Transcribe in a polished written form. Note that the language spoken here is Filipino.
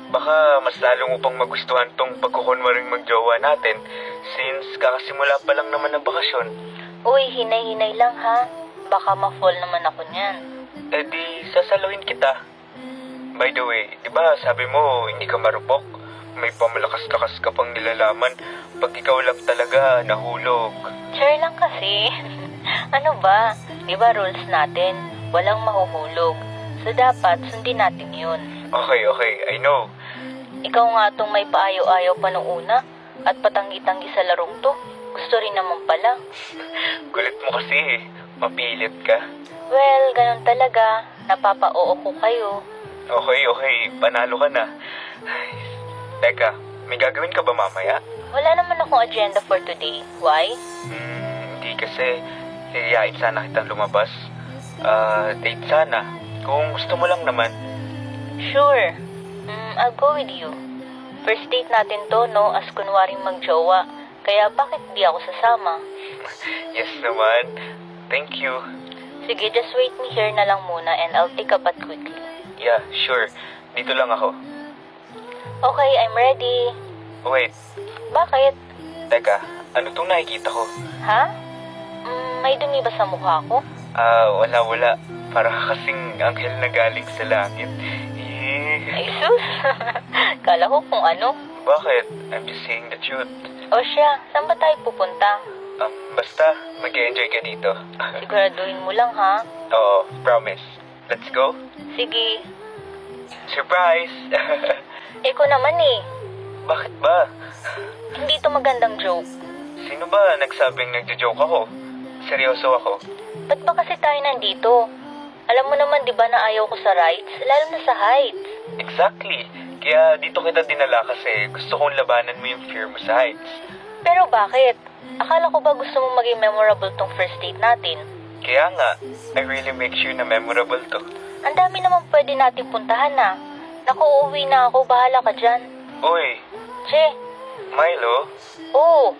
Baka mas lalo mo pang magustuhan tong pagkukunwaring magjowa natin since kakasimula pa lang naman ng bakasyon. Uy, hinay-hinay lang ha. Baka ma-fall naman ako niyan. Eh di, sasaluhin kita. By the way, di ba sabi mo hindi ka marupok? May pamalakas-lakas ka pang nilalaman pag ikaw lang talaga nahulog. Sure lang kasi. Ano ba? Di ba rules natin? Walang mahuhulog. So dapat sundin natin yun. Okay, I know. Ikaw nga tong may paayaw-ayaw pa nung una at patanggi-tanggi sa larong to. Gusto rin naman pala. Kulit mo kasi eh. Mapilit ka. Well, ganun talaga. Napapa-oo ko kayo. Okay, panalo ka na. Ay, teka, may gagawin ka ba mamaya? Wala naman akong agenda for today. Why? Hindi kasi. Hiyain sana kitang lumabas. Date sana. Kung gusto mo lang naman. Sure. I'll go with you. First date natin to, no? As kunwaring magjowa. Kaya bakit di ako sasama? Yes naman. Thank you. Sige, just wait me here na lang muna and I'll pick up at quickly. Yeah, sure. Dito lang ako. Okay, I'm ready. Wait, Bakit? teka. Ano tong nakikita ko? Ha? May dumi ba sa mukha ko? Wala. Para kasing anghel na galing sa langit. Ay, sus! Kala ko kung ano. Bakit? I'm just saying the truth. O siya, saan ba tayo pupunta? Basta, mag-enjoy ka dito. Siguraduhin mo lang, ha? Oo, promise. Let's go. Sige. Surprise! Ikaw naman eh. Bakit ba? Hindi to magandang joke. Sino ba nagsabing nagjo-joke ako? Seryoso ako. Ba't ba kasi tayo nandito? Alam mo naman, di ba, na ayaw ko sa rides? Lalo na sa heights. Exactly. Kaya dito kita dinala kasi gusto kong labanan mo yung fear mo sa heights. Pero bakit? Akala ko ba gusto mo maging memorable tong first date natin? Kaya nga, I really make sure na memorable to. Ang dami naman pwede natin puntahan na. Naku, uuwi na ako. Bahala ka dyan. Uy, Che, Milo, oo.